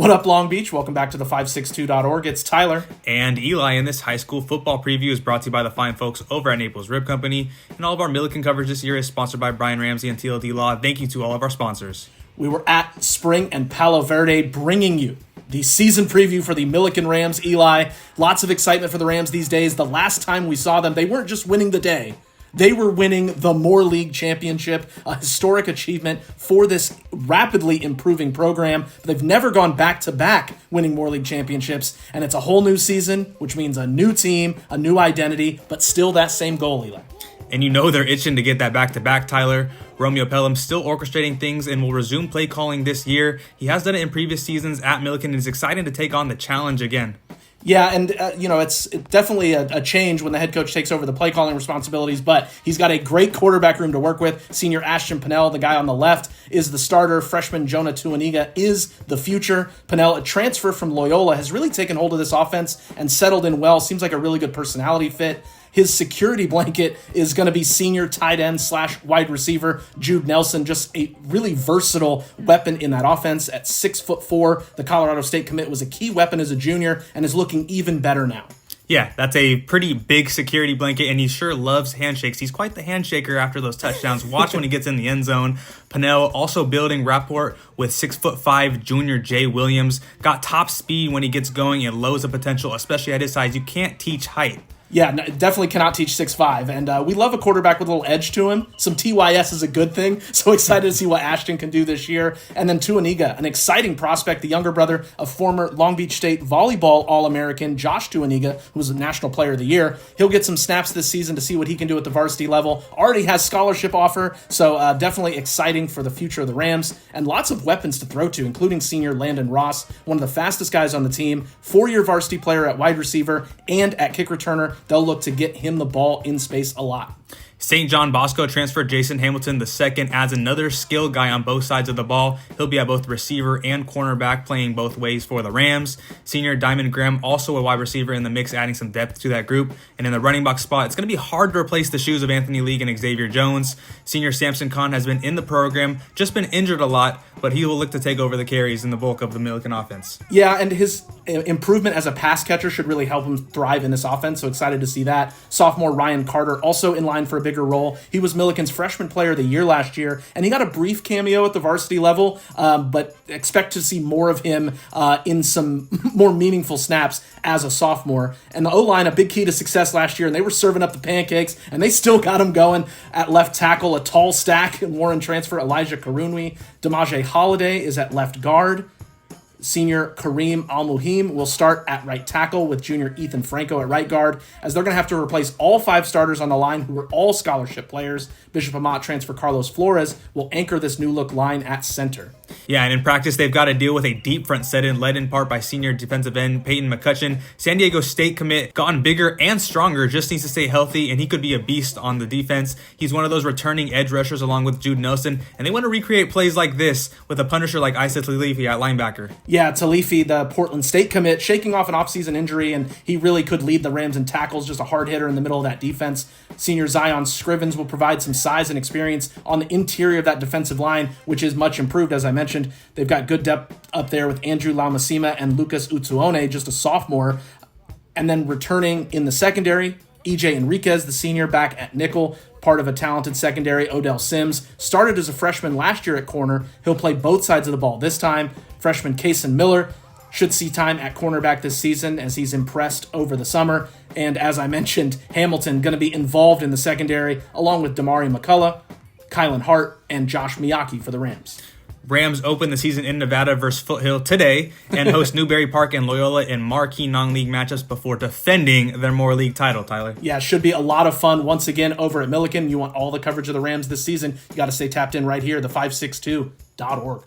What up, Long Beach? Welcome back to the 562.org. It's Tyler. And Eli, and this high school football preview is brought to you by the fine folks over at Naples Rib Company. And all of our Millikan coverage this year is sponsored by Brian Ramsey and TLD Law. Thank you to all of our sponsors. We were at Spring and Palo Verde bringing you the season preview for the Millikan Rams. Eli, lots of excitement for the Rams these days. The last time we saw them, they weren't just winning the day. They were winning the Moore League Championship, a historic achievement for this rapidly improving program. They've never gone back-to-back winning Moore League Championships, and it's a whole new season, which means a new team, a new identity, but still that same goal, Eli. And you know they're itching to get that back-to-back, Tyler. Romeo Pelham still orchestrating things and will resume play calling this year. He has done it in previous seasons at Millikan and is excited to take on the challenge again. Yeah, and, it's definitely a change when the head coach takes over the play calling responsibilities, but he's got a great quarterback room to work with. Senior Ashton Pinnell, the guy on the left, is the starter. Freshman Jonah Tuaniga is the future. Pinnell, a transfer from Loyola, has really taken hold of this offense and settled in well. Seems like a really good personality fit. His security blanket is going to be senior tight end / wide receiver Jude Nelson, just a really versatile weapon in that offense. At 6'4", the Colorado State commit was a key weapon as a junior and is looking even better now. Yeah, that's a pretty big security blanket, and he sure loves handshakes. He's quite the handshaker after those touchdowns. Watch when he gets in the end zone. Pinnell also building rapport with 6'5" junior Jay Williams. Got top speed when he gets going and loads of potential, especially at his size. You can't teach height. Yeah, definitely cannot teach 6'5", and we love a quarterback with a little edge to him. Some TYS is a good thing, so excited to see what Ashton can do this year. And then Tuaniga, an exciting prospect, the younger brother of former Long Beach State volleyball All-American Josh Tuaniga, who was a National Player of the Year. He'll get some snaps this season to see what he can do at the varsity level. Already has scholarship offer, so definitely exciting for the future of the Rams, and lots of weapons to throw to, including senior Landon Ross, one of the fastest guys on the team, 4-year varsity player at wide receiver and at kick returner. They'll look to get him the ball in space a lot. St. John Bosco transfer Jason Hamilton II adds another skill guy on both sides of the ball. He'll be at both receiver and cornerback, playing both ways for the Rams. Senior Diamond Graham, also a wide receiver in the mix, adding some depth to that group. And in the running back spot, it's going to be hard to replace the shoes of Anthony League and Xavier Jones. Senior Samson Khan has been in the program, just been injured a lot, but he will look to take over the carries in the bulk of the Millikan offense. Yeah, and his improvement as a pass catcher should really help him thrive in this offense, so excited to see that. Sophomore Ryan Carter, also in line for a bigger role. He was Millikan's freshman player of the year last year, and he got a brief cameo at the varsity level, but expect to see more of him in some more meaningful snaps as a sophomore. And the O-line, a big key to success last year, and they were serving up the pancakes, and they still got him going at left tackle, a tall stack, and Warren transfer Elijah Karunwi. Demaje Holiday is at left guard. Senior Kareem Al-Muhim will start at right tackle with junior Ethan Franco at right guard, as they're going to have to replace all 5 starters on the line who were all scholarship players. Bishop Amat transfer Carlos Flores will anchor this new-look line at center. Yeah, and in practice, they've got to deal with a deep front set-in led in part by senior defensive end Peyton McCutcheon. San Diego State commit, gotten bigger and stronger, just needs to stay healthy, and he could be a beast on the defense. He's one of those returning edge rushers along with Jude Nelson, and they want to recreate plays like this with a punisher like Isa Talifi at linebacker. Yeah, Talifi, the Portland State commit, shaking off an offseason injury, and he really could lead the Rams in tackles, just a hard hitter in the middle of that defense. Senior Zion Scrivens will provide some size and experience on the interior of that defensive line, which is much improved, as I mentioned. They've got good depth up there with Andrew Laumasima and Lucas Utsuone, just a sophomore. And then returning in the secondary, EJ Enriquez, the senior, back at nickel, part of a talented secondary. Odell Sims started as a freshman last year at corner. He'll play both sides of the ball this time. Freshman Kaysen Miller should see time at cornerback this season as he's impressed over the summer. And as I mentioned, Hamilton going to be involved in the secondary along with Damari McCullough, Kylan Hart, and Josh Miyake for the Rams. Rams open the season in Nevada versus Foothill today and host Newberry Park and Loyola in marquee non-league matchups before defending their Moore League title, Tyler. Yeah, it should be a lot of fun once again over at Millikan. You want all the coverage of the Rams this season, you got to stay tapped in right here, the 562.org.